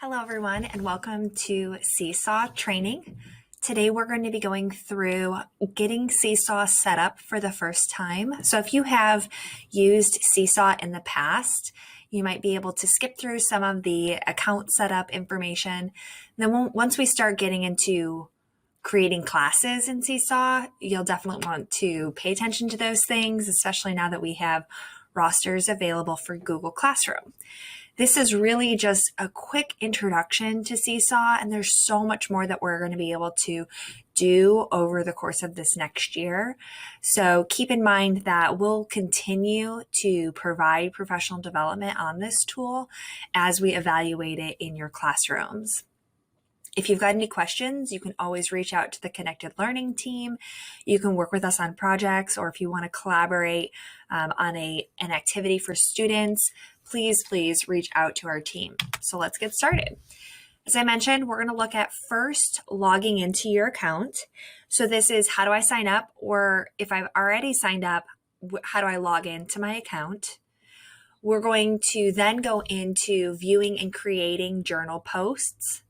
Hello everyone and welcome to Seesaw training. Today we're going to be going through getting Seesaw set up for the first time. So if you have used Seesaw in the past, you might be able to skip through some of the account setup information. Then once we start getting into creating classes in Seesaw, you'll definitely want to pay attention to those things, especially now that we have rosters available for Google Classroom. This is really just a quick introduction to Seesaw, and there's so much more that we're going to be able to do over the course of this next year. So keep in mind that we'll continue to provide professional development on this tool as we evaluate it in your classrooms. If you've got any questions, you can always reach out to the Connected Learning team. You can work with us on projects, or if you want to collaborate on an activity for students, please reach out to our team. So let's get started. As I mentioned, we're going to look at first logging into your account. So this is how do I sign up, or if I've already signed up, how do I log into my account? We're going to then go into viewing and creating journal posts.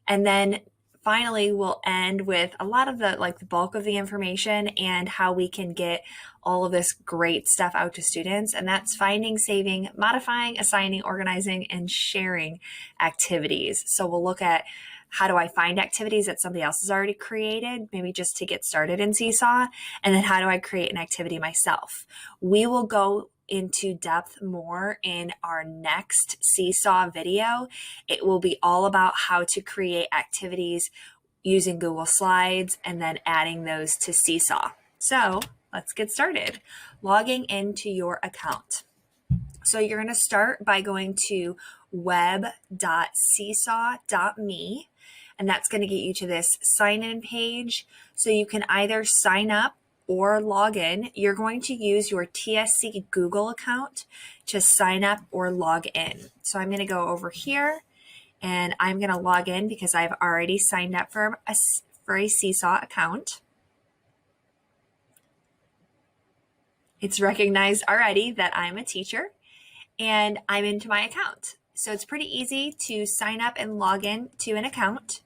And then finally, we'll end with a lot of the bulk of the information and how we can get all of this great stuff out to students. And that's finding, saving, modifying, assigning, organizing, and sharing activities. So we'll look at how do I find activities that somebody else has already created, maybe just to get started in Seesaw, and then how do I create an activity myself. We will go into depth more in our next Seesaw video. It will be all about how to create activities using Google Slides and then adding those to Seesaw. So let's get started. Logging into your account. So you're going to start by going to web.seesaw.me, and that's going to get you to this sign-in page. So you can either sign up or log in. You're going to use your TSC Google account to sign up or log in. So I'm going to go over here and I'm going to log in because I've already signed up for a Seesaw account. It's recognized already that I'm a teacher and I'm into my account. So it's pretty easy to sign up and log in to an account.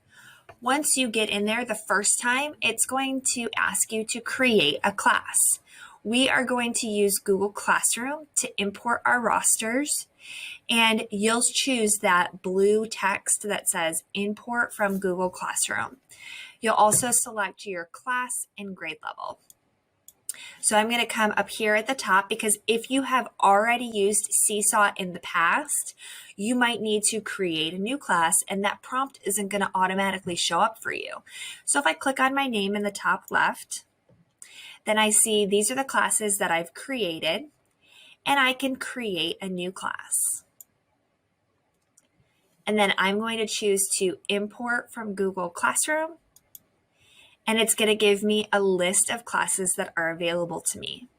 Once you get in there the first time, it's going to ask you to create a class. We are going to use Google Classroom to import our rosters, and you'll choose that blue text that says import from Google Classroom. You'll also select your class and grade level. So I'm going to come up here at the top because if you have already used Seesaw in the past, you might need to create a new class and that prompt isn't going to automatically show up for you. So if I click on my name in the top left, then I see these are the classes that I've created and I can create a new class. And then I'm going to choose to import from Google Classroom. And it's going to give me a list of classes that are available to me.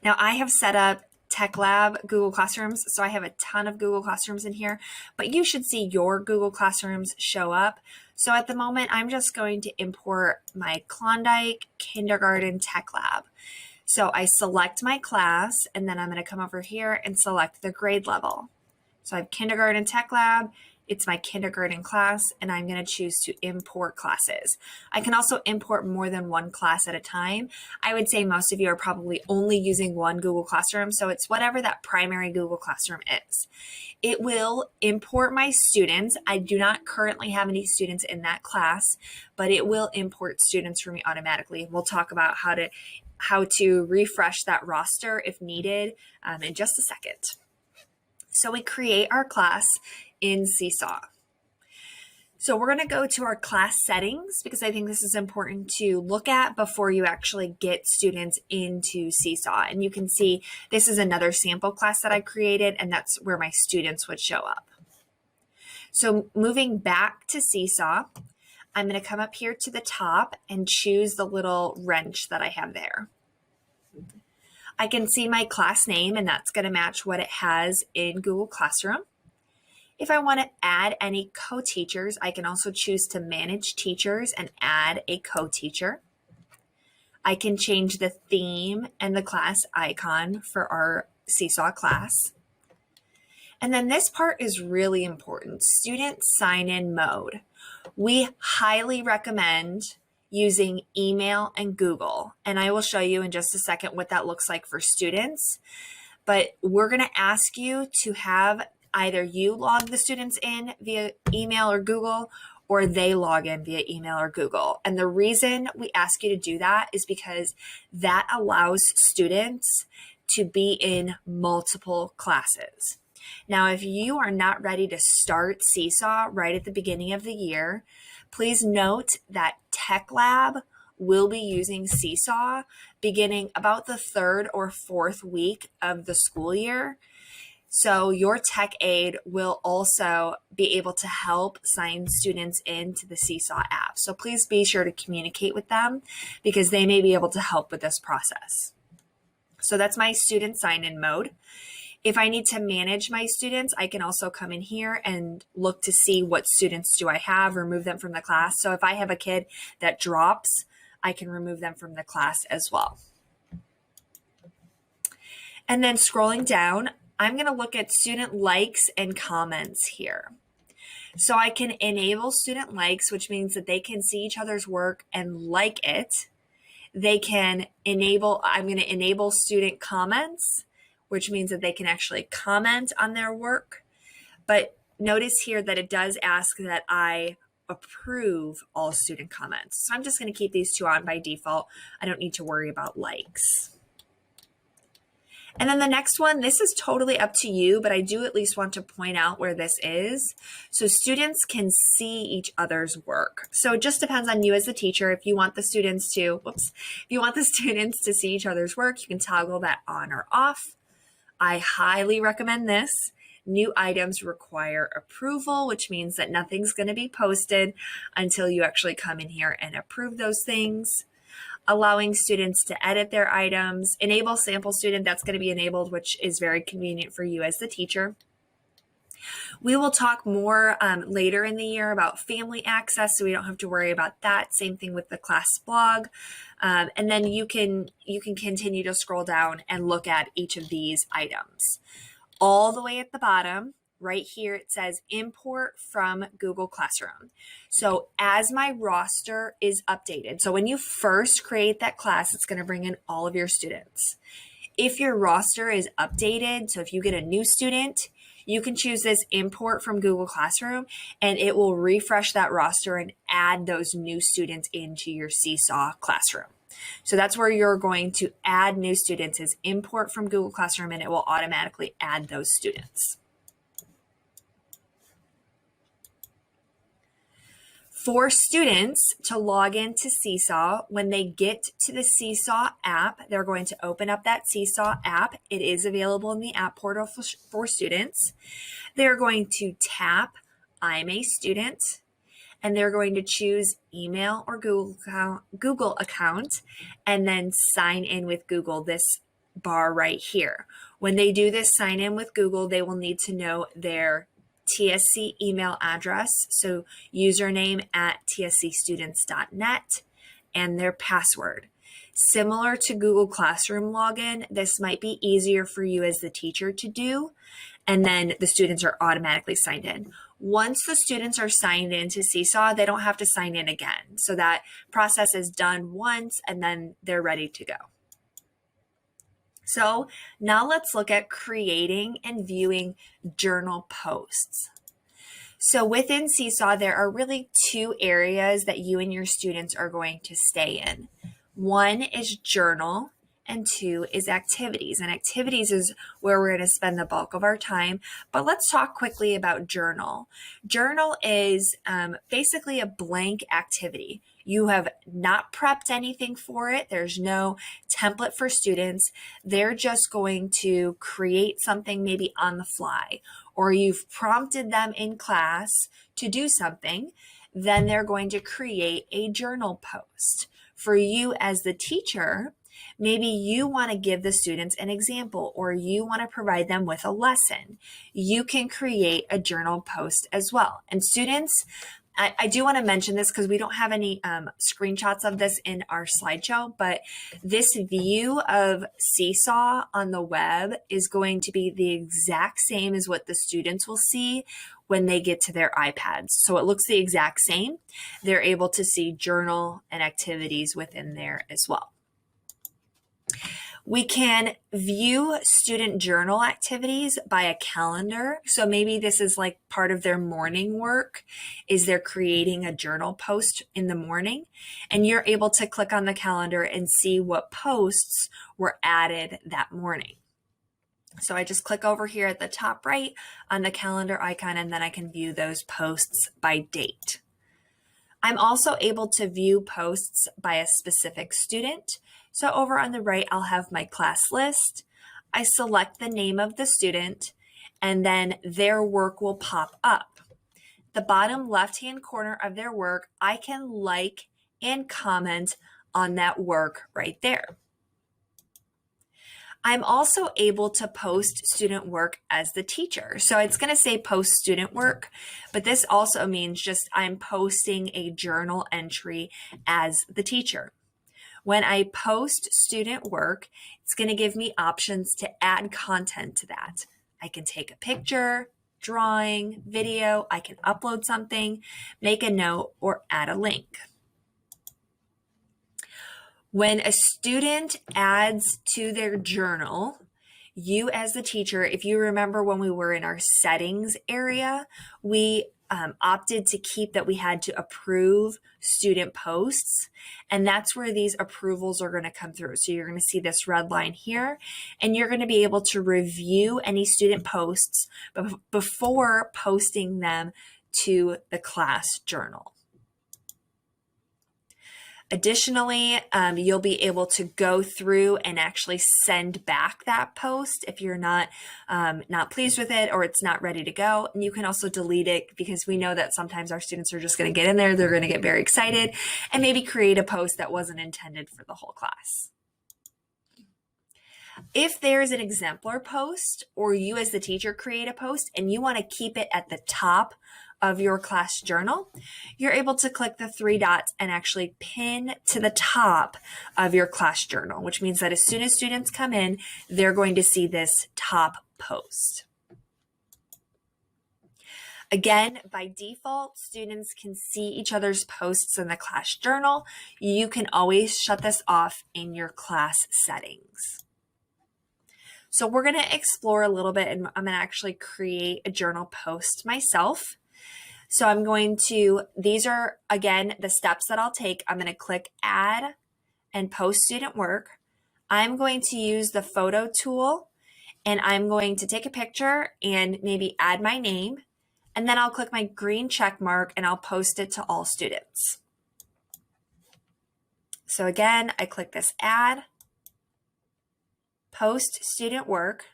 Now I have set up Tech Lab Google Classrooms, so I have a ton of Google Classrooms in here, but you should see your Google Classrooms show up. So at the moment, I'm just going to import my Klondike Kindergarten Tech Lab. So I select my class, and then I'm going to come over here and select the grade level. So I have Kindergarten Tech Lab. It's my kindergarten class, and I'm going to choose to import classes. I can also import more than one class at a time. I would say most of you are probably only using one Google Classroom, so it's whatever that primary Google Classroom is. It will import my students. I do not currently have any students in that class, but it will import students for me automatically. We'll talk about how to refresh that roster if needed in just a second. So we create our class in Seesaw. So we're going to go to our class settings because I think this is important to look at before you actually get students into Seesaw. And you can see this is another sample class that I created, and that's where my students would show up. So moving back to Seesaw, I'm going to come up here to the top and choose the little wrench that I have there. I can see my class name, and that's going to match what it has in Google Classroom. If I want to add any co-teachers, I can also choose to manage teachers and add a co-teacher. I can change the theme and the class icon for our Seesaw class. And then this part is really important, student sign-in mode. We highly recommend using email and Google, and I will show you in just a second what that looks like for students. But we're going to ask you to have either you log the students in via email or Google, or they log in via email or Google. And the reason we ask you to do that is because that allows students to be in multiple classes. Now, if you are not ready to start Seesaw right at the beginning of the year, please note that Tech Lab will be using Seesaw beginning about the third or fourth week of the school year. So your tech aide will also be able to help sign students into the Seesaw app. So please be sure to communicate with them because they may be able to help with this process. So that's my student sign-in mode. If I need to manage my students, I can also come in here and look to see what students do I have, remove them from the class. So if I have a kid that drops, I can remove them from the class as well. And then scrolling down, I'm going to look at student likes and comments here. So I can enable student likes, which means that they can see each other's work and like it. They can enable, I'm going to enable student comments, which means that they can actually comment on their work. But notice here that it does ask that I approve all student comments. So I'm just going to keep these two on by default. I don't need to worry about likes. And then the next one, this is totally up to you, but I do at least want to point out where this is. So students can see each other's work. So it just depends on you as the teacher. If you want the students to, if you want the students to see each other's work, you can toggle that on or off. I highly recommend this. New items require approval, which means that nothing's going to be posted until you actually come in here and approve those things. Allowing students to edit their items. Enable sample student, that's going to be enabled, which is very convenient for you as the teacher. We will talk more later in the year about family access, so we don't have to worry about that. Same thing with the class blog. And then you can continue to scroll down and look at each of these items. All the way at the bottom, right here, it says import from Google Classroom. So as my roster is updated, so when you first create that class, it's going to bring in all of your students. If your roster is updated, so if you get a new student, you can choose this import from Google Classroom and it will refresh that roster and add those new students into your Seesaw classroom. So that's where you're going to add new students is import from Google Classroom and it will automatically add those students. For students to log into Seesaw, when they get to the Seesaw app, they're going to open up that Seesaw app. It is available in the app portal for students. They're going to tap I'm a student, and they're going to choose email or Google account, and then sign in with Google, this bar right here. When they do this sign in with Google, they will need to know their TSC email address, so username at tscstudents.net, and their password. Similar to Google Classroom login, this might be easier for you as the teacher to do, and then the students are automatically signed in. Once the students are signed into Seesaw, they don't have to sign in again. So that process is done once, and then they're ready to go. So now let's look at creating and viewing journal posts. So within Seesaw, there are really two areas that you and your students are going to stay in. One is journal and two is activities. And activities is where we're going to spend the bulk of our time. But let's talk quickly about journal. Journal is basically a blank activity. You have not prepped anything for it. There's no template for students. They're just going to create something maybe on the fly, or you've prompted them in class to do something. Then they're going to create a journal post. For you as the teacher, maybe you want to give the students an example or you want to provide them with a lesson. You can create a journal post as well. And students, I do want to mention this because we don't have any screenshots of this in our slideshow, but this view of Seesaw on the web is going to be the exact same as what the students will see when they get to their iPads. So it looks the exact same. They're able to see journal and activities within there as well. We can view student journal activities by a calendar. So maybe this is like part of their morning work, is they're creating a journal post in the morning, and you're able to click on the calendar and see what posts were added that morning. So I just click over here at the top right on the calendar icon, and then I can view those posts by date. I'm also able to view posts by a specific student. So over on the right, I'll have my class list. I select the name of the student, and then their work will pop up. The bottom left-hand corner of their work, I can like and comment on that work right there. I'm also able to post student work as the teacher. So it's going to say post student work, but this also means just I'm posting a journal entry as the teacher. When I post student work, it's going to give me options to add content to that. I can take a picture, drawing, video, I can upload something, make a note, or add a link. When a student adds to their journal, you as the teacher, if you remember when we were in our settings area, we opted to keep that we had to approve student posts, and that's where these approvals are going to come through. So you're going to see this red line here, and you're going to be able to review any student posts before posting them to the class journal. Additionally, you'll be able to go through and actually send back that post if you're not pleased with it or it's not ready to go. And you can also delete it, because we know that sometimes our students are just going to get in there, they're going to get very excited, and maybe create a post that wasn't intended for the whole class. If there's an exemplar post, or you as the teacher create a post and you want to keep it at the top of your class journal, you're able to click the three dots and actually pin to the top of your class journal, which means that as soon as students come in, they're going to see this top post. Again, by default, students can see each other's posts in the class journal. You can always shut this off in your class settings. So we're going to explore a little bit, and I'm going to actually create a journal post myself. So I'm going to, these are, again, the steps that I'll take. I'm going to click Add and Post Student Work. I'm going to use the photo tool, and I'm going to take a picture and maybe add my name. And then I'll click my green check mark and I'll post it to all students. So again, I click this Add, Post Student Work.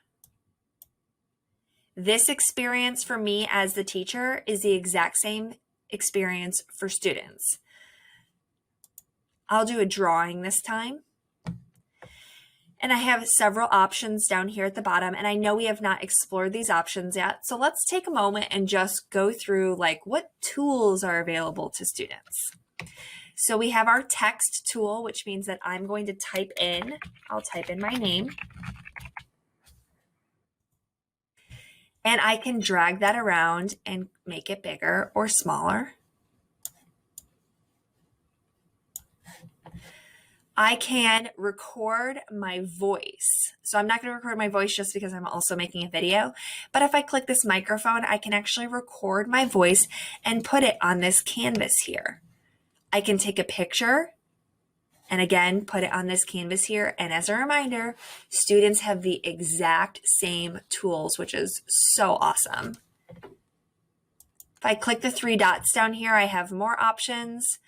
This experience for me as the teacher is the exact same experience for students. I'll do a drawing this time. And I have several options down here at the bottom, and I know we have not explored these options yet. So let's take a moment and just go through like what tools are available to students. So we have our text tool, which means that I'm going to I'll type in my name. And I can drag that around and make it bigger or smaller. I can record my voice. So I'm not going to record my voice just because I'm also making a video. But if I click this microphone, I can actually record my voice and put it on this canvas here. I can take a picture and again, put it on this canvas here. And as a reminder, students have the exact same tools, which is so awesome. If I click the three dots down here, I have more options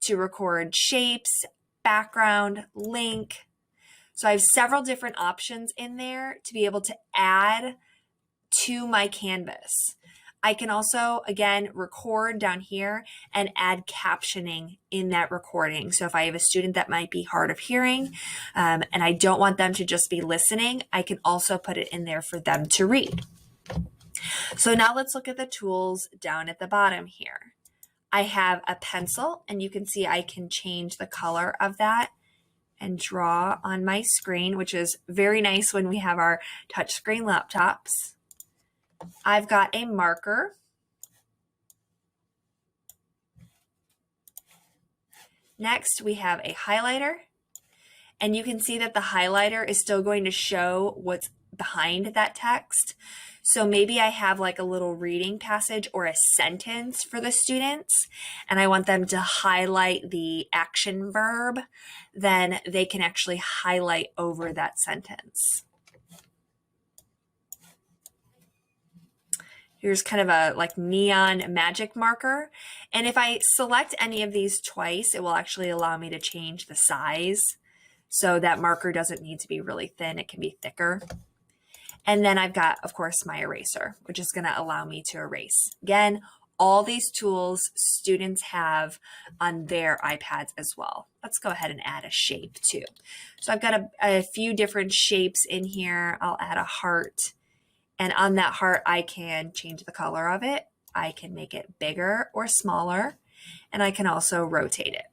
to record shapes, background, link. So I have several different options in there to be able to add to my canvas. I can also, again, record down here and add captioning in that recording. So if I have a student that might be hard of hearing and I don't want them to just be listening, I can also put it in there for them to read. So now let's look at the tools down at the bottom here. I have a pencil, and you can see I can change the color of that and draw on my screen, which is very nice when we have our touchscreen laptops. I've got a marker. Next, we have a highlighter, and you can see that the highlighter is still going to show what's behind that text. So maybe I have like a little reading passage or a sentence for the students, and I want them to highlight the action verb, then they can actually highlight over that sentence. Here's kind of a like neon magic marker. And if I select any of these twice, it will actually allow me to change the size. So that marker doesn't need to be really thin, it can be thicker. And then I've got, of course, my eraser, which is going to allow me to erase. Again, all these tools students have on their iPads as well. Let's go ahead and add a shape too. So I've got a few different shapes in here. I'll add a heart. And on that heart, I can change the color of it. I can make it bigger or smaller. And I can also rotate it.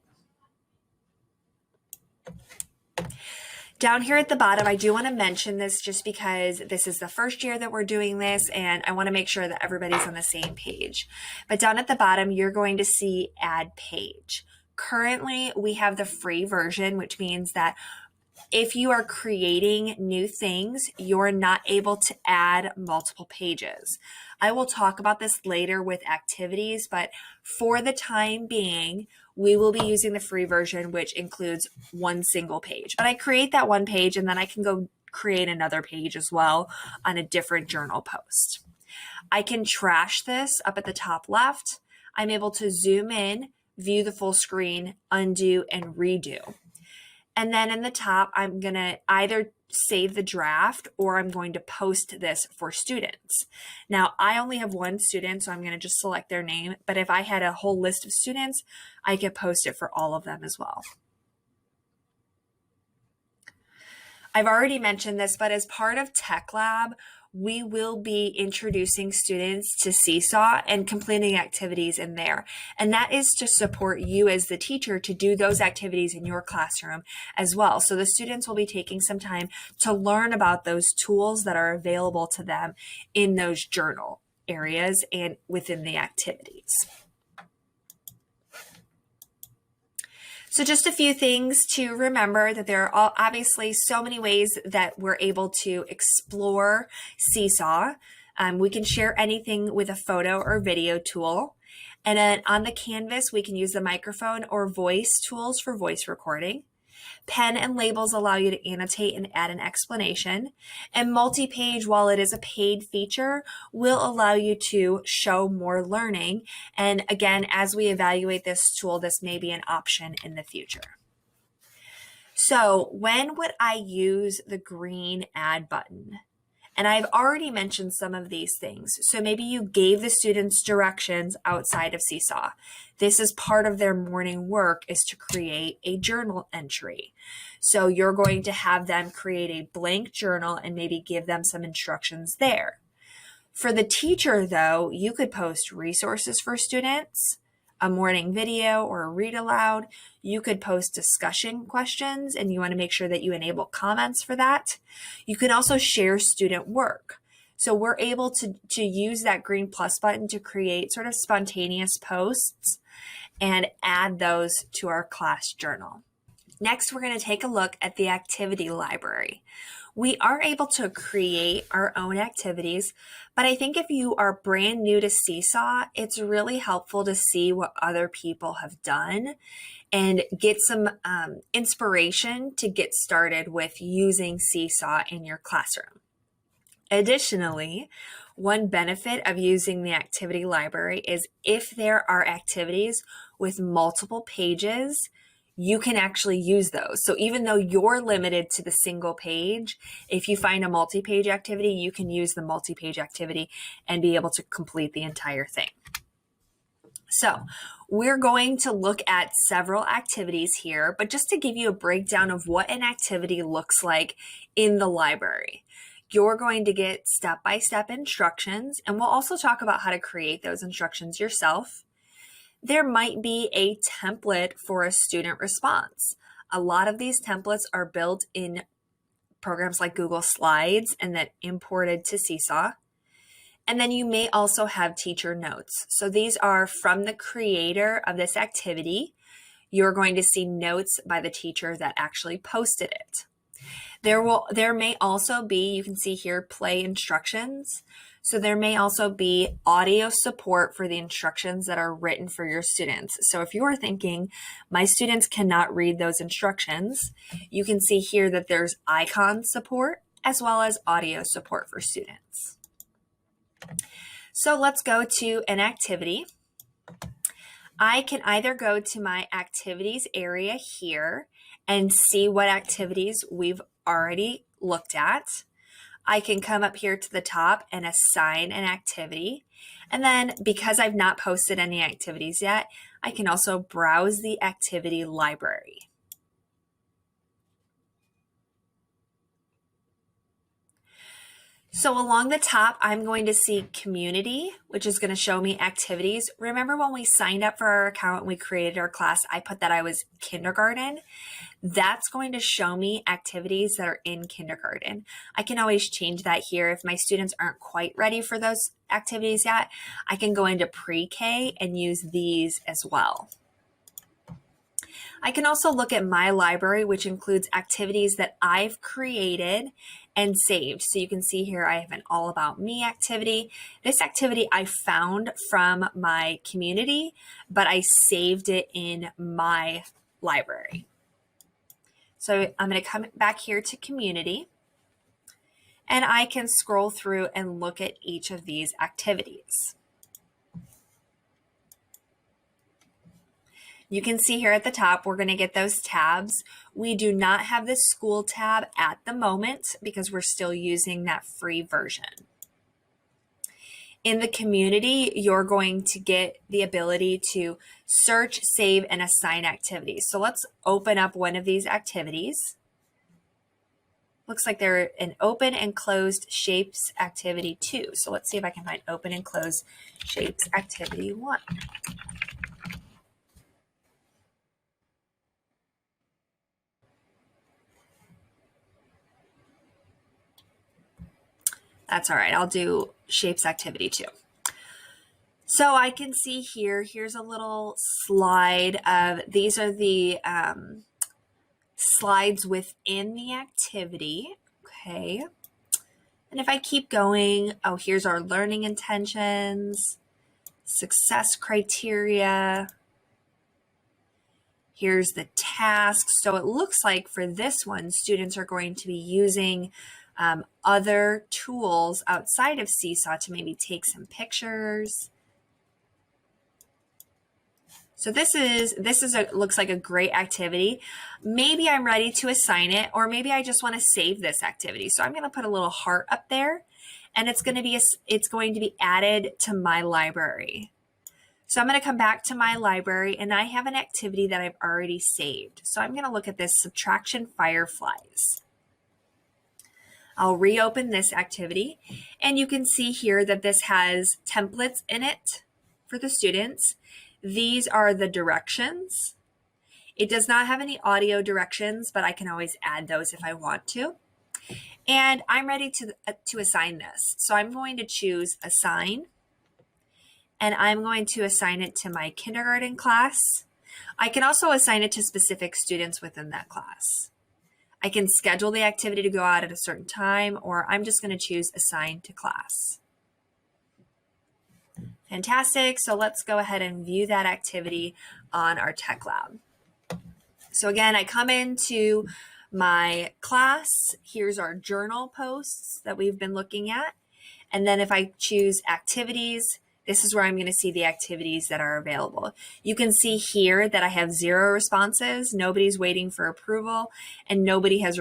Down here at the bottom, I do want to mention this just because this is the first year that we're doing this, and I want to make sure that everybody's on the same page. But down at the bottom, you're going to see Add Page. Currently, we have the free version, which means that if you are creating new things, you're not able to add multiple pages. I will talk about this later with activities, but for the time being, we will be using the free version, which includes one single page. But I create that one page, and then I can go create another page as well on a different journal post. I can trash this up at the top left. I'm able to zoom in, view the full screen, undo, and redo. And then in the top, I'm going to either save the draft or I'm going to post this for students. Now, I only have one student, so I'm going to just select their name. But if I had a whole list of students, I could post it for all of them as well. I've already mentioned this, but as part of Tech Lab, we will be introducing students to Seesaw and completing activities in there. And that is to support you as the teacher to do those activities in your classroom as well. So the students will be taking some time to learn about those tools that are available to them in those journal areas and within the activities. So just a few things to remember, that there are obviously so many ways that we're able to explore Seesaw. We can share anything with a photo or video tool. And then on the canvas, we can use the microphone or voice tools for voice recording. Pen and labels allow you to annotate and add an explanation. And multi-page, while it is a paid feature, will allow you to show more learning. And again, as we evaluate this tool, this may be an option in the future. So when would I use the green add button? And I've already mentioned some of these things. So maybe you gave the students directions outside of Seesaw. This is part of their morning work, is to create a journal entry. So you're going to have them create a blank journal and maybe give them some instructions there. For the teacher, though, you could post resources for students, a morning video or a read aloud. You could post discussion questions, and you want to make sure that you enable comments for that. You can also share student work. So we're able to use that green plus button to create sort of spontaneous posts and add those to our class journal. Next, we're going to take a look at the activity library. We are able to create our own activities, but I think if you are brand new to Seesaw, it's really helpful to see what other people have done and get some inspiration to get started with using Seesaw in your classroom. Additionally, one benefit of using the activity library is if there are activities with multiple pages, you can actually use those. So even though you're limited to the single page, if you find a multi-page activity, you can use the multi-page activity and be able to complete the entire thing. So we're going to look at several activities here, but just to give you a breakdown of what an activity looks like in the library. You're going to get step-by-step instructions, and we'll also talk about how to create those instructions yourself. There might be a template for a student response. A lot of these templates are built in programs like Google Slides and then imported to Seesaw. And then you may also have teacher notes. So these are from the creator of this activity. You're going to see notes by the teacher that actually posted it. There may also be, you can see here, play instructions. So there may also be audio support for the instructions that are written for your students. So if you're thinking, my students cannot read those instructions, you can see here that there's icon support as well as audio support for students. So let's go to an activity. I can either go to my activities area here and see what activities we've already looked at. I can come up here to the top and assign an activity. And then because I've not posted any activities yet, I can also browse the activity library. So along the top, I'm going to see community, which is going to show me activities. Remember when we signed up for our account and we created our class, I put that I was kindergarten. That's going to show me activities that are in kindergarten. I can always change that here. If my students aren't quite ready for those activities yet, I can go into pre-K and use these as well. I can also look at my library, which includes activities that I've created and saved. So you can see here I have an All About Me activity. This activity I found from my community, but I saved it in my library. So I'm going to come back here to community, and I can scroll through and look at each of these activities. You can see here at the top, we're going to get those tabs. We do not have the school tab at the moment because we're still using that free version. In the community, you're going to get the ability to search, save, and assign activities. So let's open up one of these activities. Looks like they're an open and closed shapes activity 2. So let's see if I can find open and closed shapes activity 1. That's all right. I'll do shapes activity 2. So I can see here, here's a little slide of, these are the slides within the activity. Okay. And if I keep going, oh, here's our learning intentions, success criteria. Here's the tasks. So it looks like for this one, students are going to be using other tools outside of Seesaw to maybe take some pictures. So this looks like a great activity. Maybe I'm ready to assign it, or maybe I just want to save this activity. So I'm going to put a little heart up there, and it's going to be added to my library. So I'm going to come back to my library, and I have an activity that I've already saved. So I'm going to look at this subtraction fireflies. I'll reopen this activity, and you can see here that this has templates in it for the students. These are the directions. It does not have any audio directions, but I can always add those if I want to. And I'm ready to assign this. So I'm going to choose assign, and I'm going to assign it to my kindergarten class. I can also assign it to specific students within that class. I can schedule the activity to go out at a certain time, or I'm just going to choose assign to class. Fantastic. So let's go ahead and view that activity on our tech lab. So again, I come into my class. Here's our journal posts that we've been looking at. And then if I choose activities, this is where I'm going to see the activities that are available. You can see here that I have 0 responses. Nobody's waiting for approval, and nobody has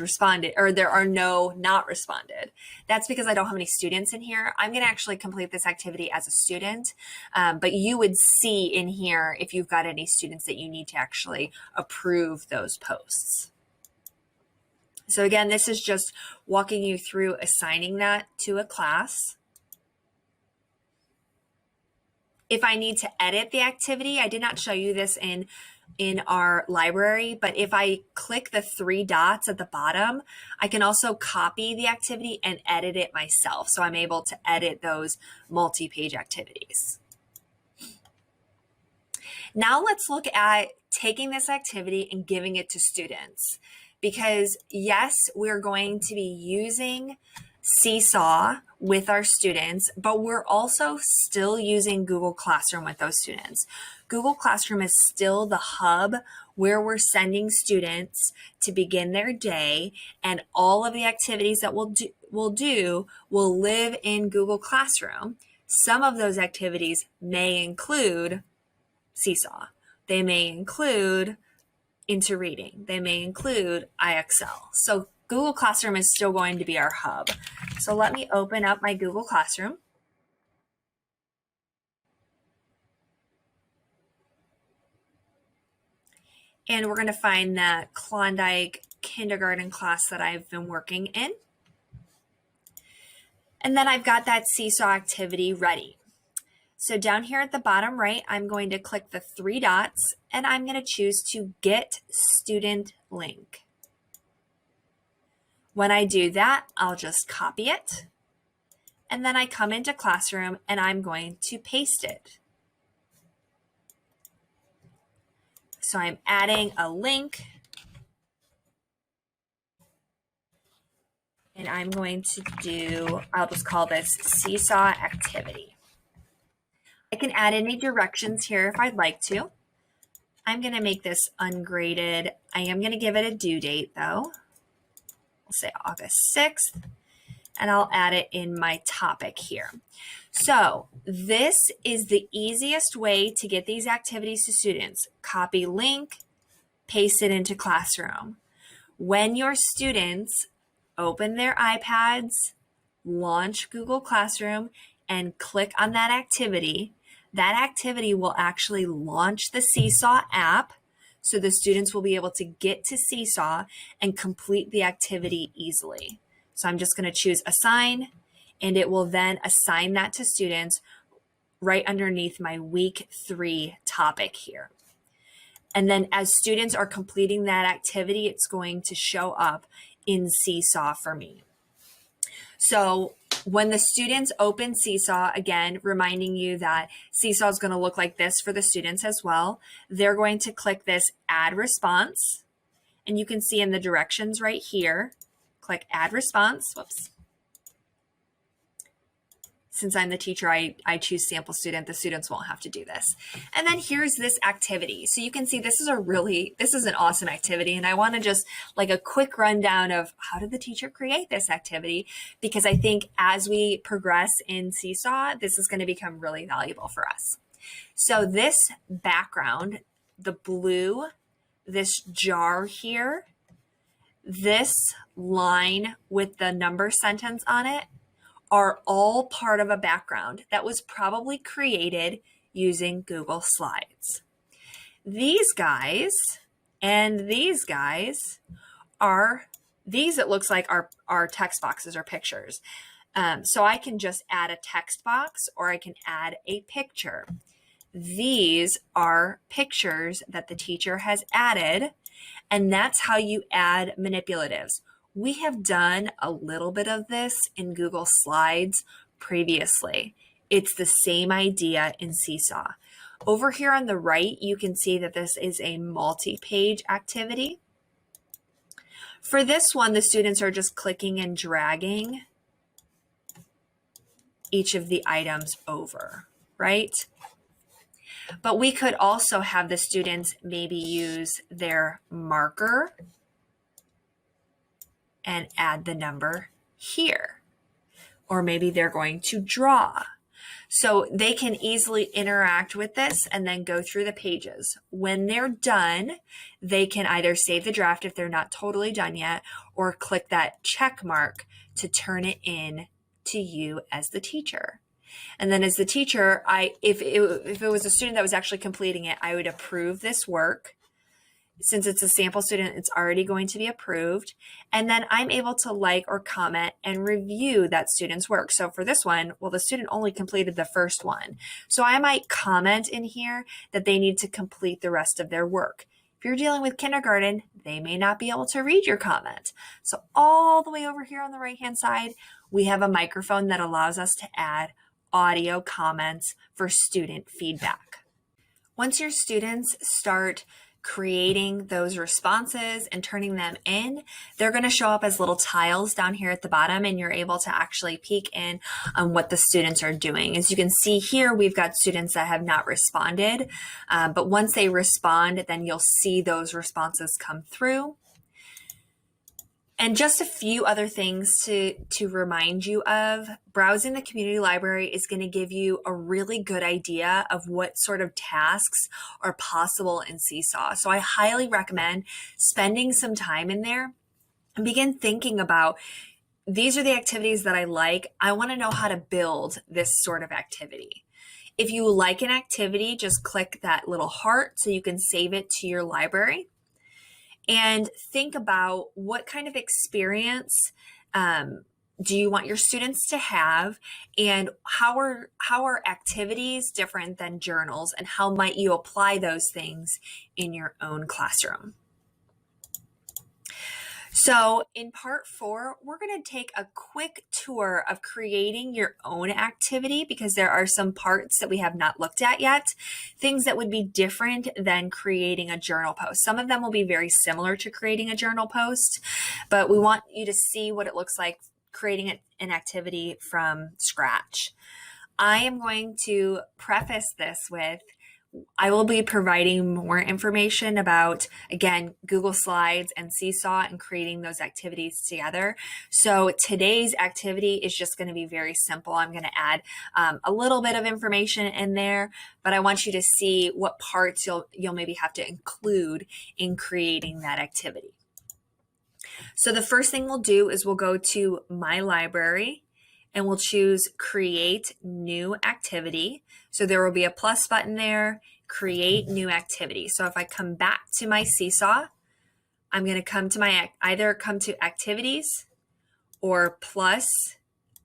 responded, or there are no not responded. That's because I don't have any students in here. I'm going to actually complete this activity as a student, but you would see in here if you've got any students that you need to actually approve those posts. So again, this is just walking you through assigning that to a class. If I need to edit the activity, I did not show you this in our library, but if I click the three dots at the bottom, I can also copy the activity and edit it myself. So I'm able to edit those multi-page activities. Now let's look at taking this activity and giving it to students. Because yes, we're going to be using Seesaw with our students, but we're also still using Google Classroom with those students. Google Classroom is still the hub where we're sending students to begin their day, and all of the activities that we'll do will live in Google Classroom. Some of those activities may include Seesaw. They may include Into Reading. They may include IXL. So Google Classroom is still going to be our hub. So let me open up my Google Classroom. And we're going to find that Klondike kindergarten class that I've been working in. And then I've got that Seesaw activity ready. So down here at the bottom right, I'm going to click the three dots and I'm going to choose to Get Student Link. When I do that, I'll just copy it. And then I come into Classroom and I'm going to paste it. So I'm adding a link. And I'm going to do, I'll just call this Seesaw activity. I can add any directions here if I'd like to. I'm going to make this ungraded. I am going to give it a due date though. We'll say August 6th, and I'll add it in my topic here. So this is the easiest way to get these activities to students. Copy link, paste it into Classroom. When your students open their iPads, launch Google Classroom, and click on that activity will actually launch the Seesaw app, so the students will be able to get to Seesaw and complete the activity easily. So I'm just going to choose Assign, and it will then assign that to students right underneath my week 3 topic here. And then as students are completing that activity, it's going to show up in Seesaw for me. So when the students open Seesaw, again, reminding you that Seesaw is going to look like this for the students as well, they're going to click this Add Response. And you can see in the directions right here, click Add Response. Whoops. Since I'm the teacher, I choose sample student. The students won't have to do this. And then here's this activity. So you can see this is an awesome activity. And I want to just like a quick rundown of how did the teacher create this activity? Because I think as we progress in Seesaw, this is going to become really valuable for us. So this background, the blue, this jar here, this line with the number sentence on it, are all part of a background that was probably created using Google Slides. These guys and these guys are, it looks like are text boxes or pictures. So I can just add a text box or I can add a picture. These are pictures that the teacher has added, and that's how you add manipulatives. We have done a little bit of this in Google Slides previously. It's the same idea in Seesaw. Over here on the right, you can see that this is a multi-page activity. For this one, the students are just clicking and dragging each of the items over, right? But we could also have the students maybe use their marker and add the number here. Or maybe they're going to draw. So they can easily interact with this and then go through the pages. When they're done, they can either save the draft if they're not totally done yet, or click that check mark to turn it in to you as the teacher. And then as the teacher, if it was a student that was actually completing it, I would approve this work. Since it's a sample student, it's already going to be approved. And then I'm able to like or comment and review that student's work. So for this one, well, the student only completed the first one. So I might comment in here that they need to complete the rest of their work. If you're dealing with kindergarten, they may not be able to read your comment. So all the way over here on the right-hand side, we have a microphone that allows us to add audio comments for student feedback. Once your students start creating those responses and turning them in, they're going to show up as little tiles down here at the bottom, and you're able to actually peek in on what the students are doing. As you can see here, we've got students that have not responded, but once they respond, then you'll see those responses come through. And just a few other things to remind you of. Browsing the community library is going to give you a really good idea of what sort of tasks are possible in Seesaw. So I highly recommend spending some time in there and begin thinking about, these are the activities that I like. I want to know how to build this sort of activity. If you like an activity, just click that little heart so you can save it to your library. And think about what kind of experience do you want your students to have, and how are activities different than journals, and how might you apply those things in your own classroom? So in part 4, we're going to take a quick tour of creating your own activity, because there are some parts that we have not looked at yet, things that would be different than creating a journal post. Some of them will be very similar to creating a journal post, but we want you to see what it looks like creating an activity from scratch. I am going to preface this with, I will be providing more information about, again, Google Slides and Seesaw and creating those activities together. So today's activity is just going to be very simple. I'm going to add a little bit of information in there, but I want you to see what parts you'll maybe have to include in creating that activity. So the first thing we'll do is we'll go to My Library, and we'll choose Create New Activity. So there will be a plus button there, Create New Activity. So if I come back to my Seesaw, I'm going to come to either come to Activities or plus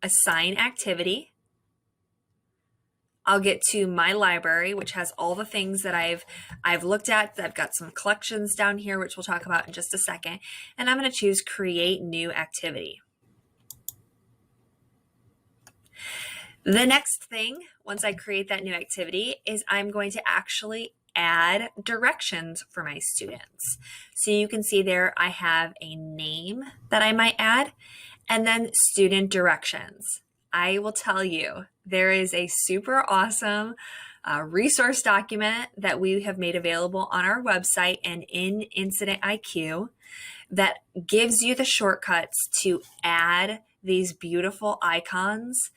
Assign Activity. I'll get to My Library, which has all the things that I've looked at. I've got some collections down here, which we'll talk about in just a second. And I'm going to choose Create New Activity. The next thing, once I create that new activity, is I'm going to actually add directions for my students. So you can see there I have a name that I might add, and then student directions. I will tell you, there is a super awesome resource document that we have made available on our website and in Incident IQ that gives you the shortcuts to add these beautiful icons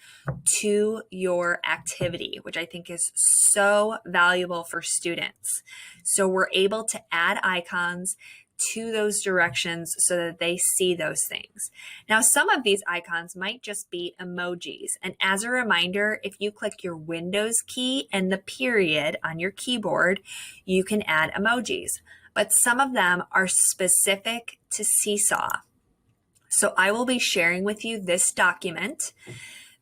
to your activity, which I think is so valuable for students. So we're able to add icons to those directions so that they see those things. Now, some of these icons might just be emojis. And as a reminder, if you click your Windows key and the period on your keyboard, you can add emojis. But some of them are specific to Seesaw. So I will be sharing with you this document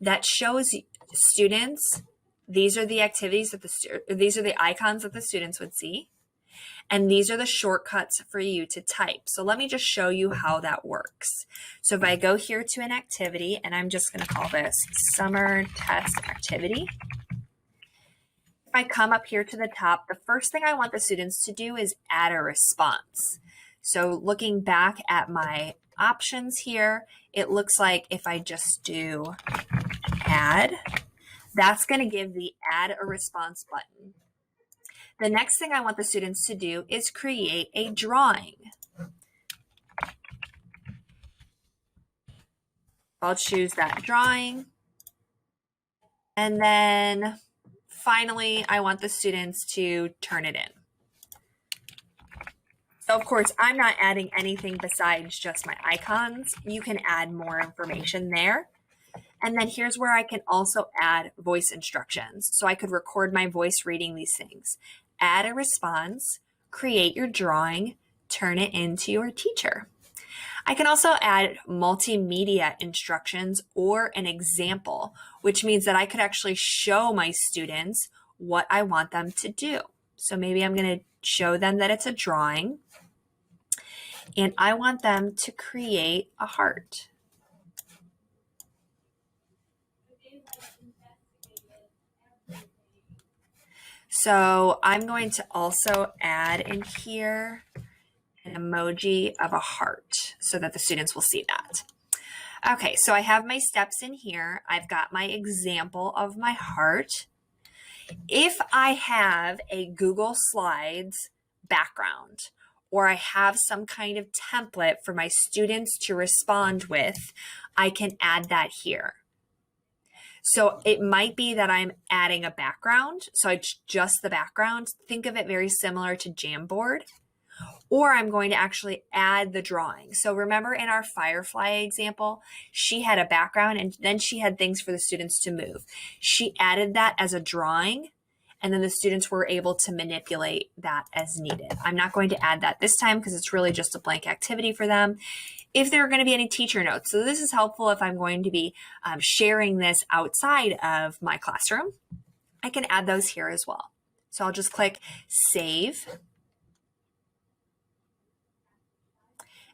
that shows students, these are the activities that these are the icons that the students would see, and these are the shortcuts for you to type. So let me just show you how that works. So if I go here to an activity, and I'm just going to call this Summer Test Activity. If I come up here to the top, the first thing I want the students to do is add a response. So looking back at my options here, it looks like if I just do add, that's going to give the add a response button. The next thing I want the students to do is create a drawing. I'll choose that drawing. And then finally, I want the students to turn it in. So of course, I'm not adding anything besides just my icons. You can add more information there. And then here's where I can also add voice instructions. So I could record my voice reading these things. Add a response, create your drawing, turn it into your teacher. I can also add multimedia instructions or an example, which means that I could actually show my students what I want them to do. So maybe I'm going to show them that it's a drawing, and I want them to create a heart. So I'm going to also add in here an emoji of a heart so that the students will see that. Okay, so I have my steps in here. I've got my example of my heart. If I have a Google Slides background, or I have some kind of template for my students to respond with, I can add that here. So it might be that I'm adding a background. So it's just the background. Think of it very similar to Jamboard. Or I'm going to actually add the drawing. So remember in our Firefly example, she had a background and then she had things for the students to move. She added that as a drawing, and then the students were able to manipulate that as needed. I'm not going to add that this time because it's really just a blank activity for them. If there are going to be any teacher notes, so this is helpful if I'm going to be sharing this outside of my classroom, I can add those here as well. So I'll just click Save.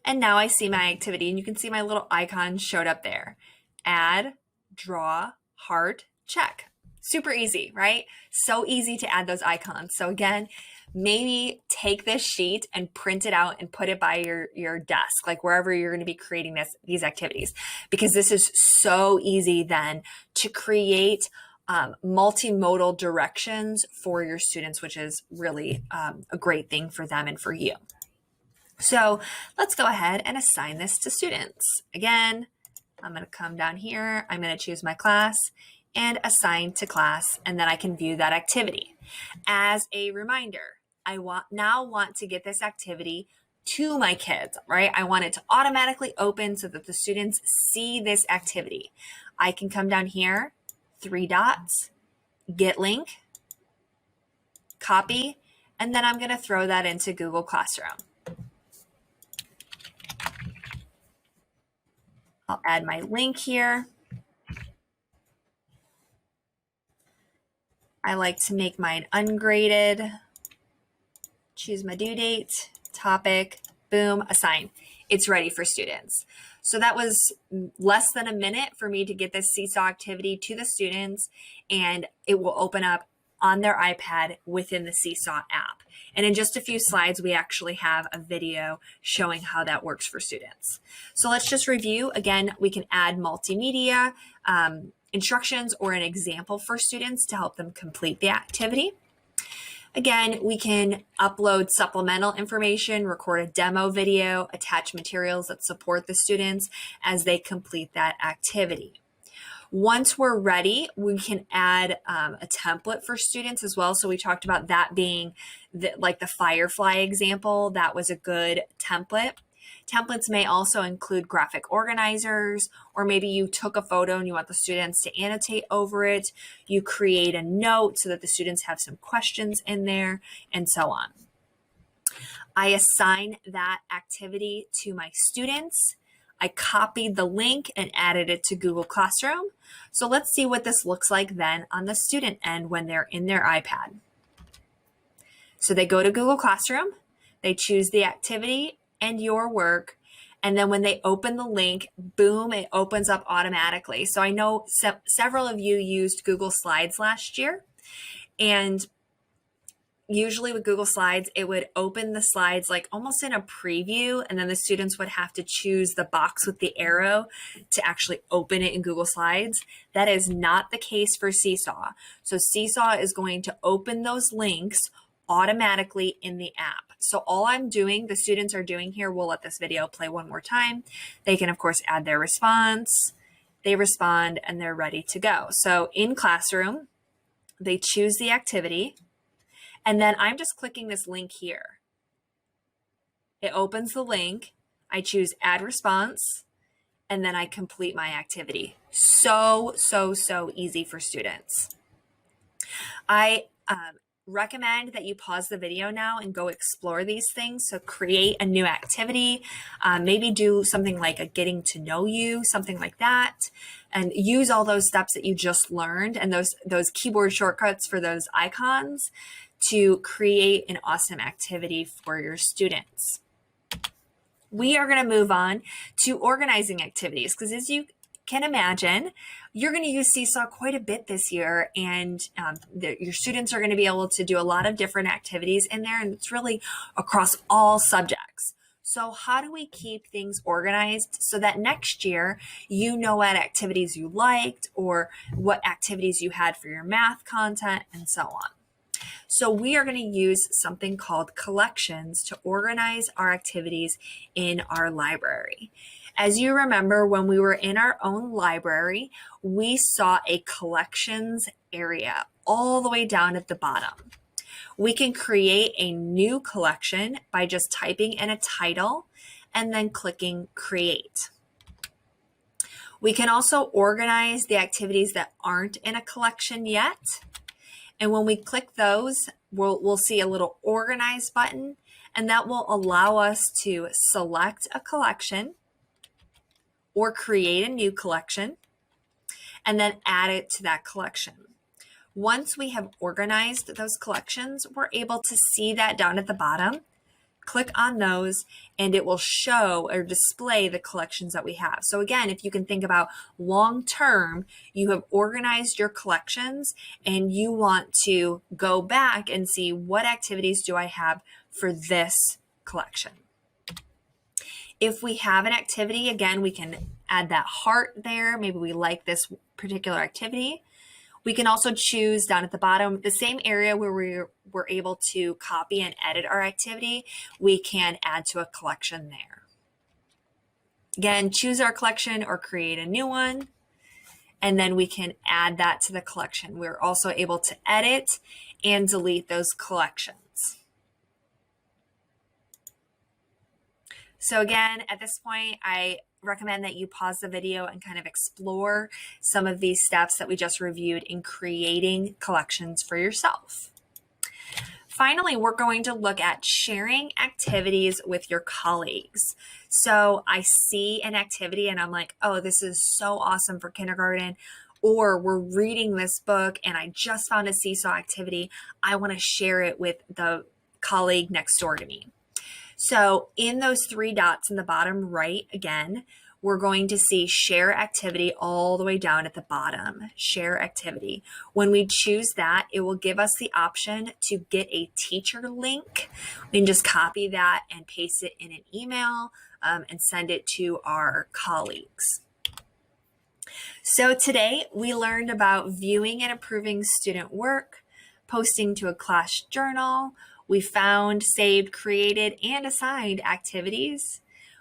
And now I see my activity, and you can see my little icon showed up there. Add, draw, heart, check. Super easy, right? So easy to add those icons. So again, maybe take this sheet and print it out and put it by your desk, like wherever you're going to be creating these activities, because this is so easy then to create multimodal directions for your students, which is really a great thing for them and for you. So let's go ahead and assign this to students. Again, I'm going to come down here. I'm going to choose my class and assign to class, and then I can view that activity. As a reminder, I now want to get this activity to my kids, right? I want it to automatically open so that the students see this activity. I can come down here, 3 dots, get link, copy, and then I'm going to throw that into Google Classroom. I'll add my link here. I like to make mine ungraded. Choose my due date, topic, boom, assign. It's ready for students. So that was less than a minute for me to get this Seesaw activity to the students, and it will open up on their iPad within the Seesaw app. And in just a few slides, we actually have a video showing how that works for students. So let's just review. Again, we can add multimedia instructions or an example for students to help them complete the activity. Again, we can upload supplemental information, record a demo video, attach materials that support the students as they complete that activity. Once we're ready, we can add a template for students as well. So we talked about that being like the Firefly example. That was a good template. Templates may also include graphic organizers, or maybe you took a photo and you want the students to annotate over it. You create a note so that the students have some questions in there, and so on. I assign that activity to my students. I copied the link and added it to Google Classroom. So let's see what this looks like then on the student end when they're in their iPad. So they go to Google Classroom, they choose the activity and your work, and then when they open the link, boom, it opens up automatically. So I know several of you used Google Slides last year, and usually with Google Slides, it would open the slides like almost in a preview, and then the students would have to choose the box with the arrow to actually open it in Google Slides. That is not the case for Seesaw. So Seesaw is going to open those links automatically in the app. So all I'm doing, the students are doing here, we'll let this video play one more time. They can, of course, add their response. They respond, and they're ready to go. So in Classroom, they choose the activity. And then I'm just clicking this link here. It opens the link. I choose add response, and then I complete my activity. So easy for students. I recommend that you pause the video now and go explore these things. So create a new activity, maybe do something like a getting to know you, something like that, and use all those steps that you just learned and those keyboard shortcuts for those icons to create an awesome activity for your students. We are going to move on to organizing activities because, as you can imagine, you're going to use Seesaw quite a bit this year, and your students are going to be able to do a lot of different activities in there, and it's really across all subjects. So how do we keep things organized so that next year you know what activities you liked or what activities you had for your math content and so on? So we are going to use something called collections to organize our activities in our library. As you remember, when we were in our own library, we saw a collections area all the way down at the bottom. We can create a new collection by just typing in a title and then clicking create. We can also organize the activities that aren't in a collection yet. And when we click those, we'll see a little organize button, and that will allow us to select a collection or create a new collection and then add it to that collection. Once we have organized those collections, we're able to see that down at the bottom. Click on those and it will show or display the collections that we have. So again, if you can think about long term, you have organized your collections and you want to go back and see what activities do I have for this collection. If we have an activity, again, we can add that heart there. Maybe we like this particular activity. We can also choose down at the bottom, the same area where we were able to copy and edit our activity, we can add to a collection there. Again, choose our collection or create a new one, and then we can add that to the collection. We're also able to edit and delete those collections. So again, at this point, I recommend that you pause the video and kind of explore some of these steps that we just reviewed in creating collections for yourself. Finally, we're going to look at sharing activities with your colleagues. So I see an activity and I'm like, oh, this is so awesome for kindergarten. Or we're reading this book and I just found a Seesaw activity. I want to share it with the colleague next door to me. So in those three dots in the bottom right, again, we're going to see share activity all the way down at the bottom, share activity. When we choose that, it will give us the option to get a teacher link. We can just copy that and paste it in an email and send it to our colleagues. So today we learned about viewing and approving student work, posting to a class journal. We found, saved, created, and assigned activities.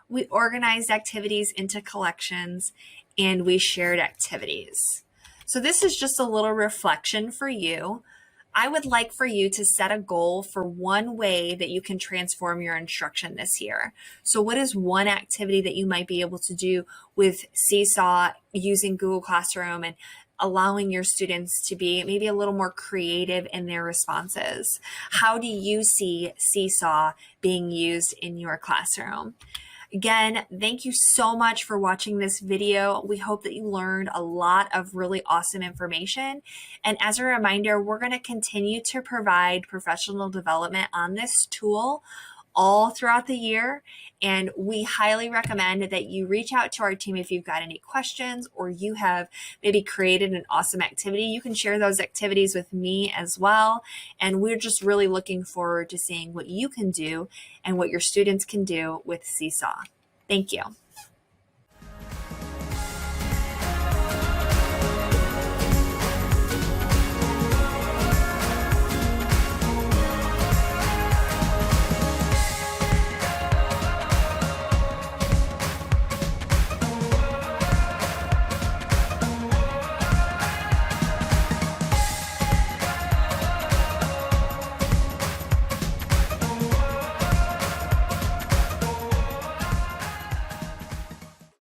We organized activities into collections, and we shared activities. So this is just a little reflection for you. I would like for you to set a goal for one way that you can transform your instruction this year. So what is one activity that you might be able to do with Seesaw using Google Classroom and allowing your students to be maybe a little more creative in their responses? How do you see Seesaw being used in your classroom? Again, thank you so much for watching this video. We hope that you learned a lot of really awesome information. And as a reminder, we're going to continue to provide professional development on this tool all throughout the year. And we highly recommend that you reach out to our team if you've got any questions or you have maybe created an awesome activity. You can share those activities with me as well. And we're just really looking forward to seeing what you can do and what your students can do with Seesaw. Thank you.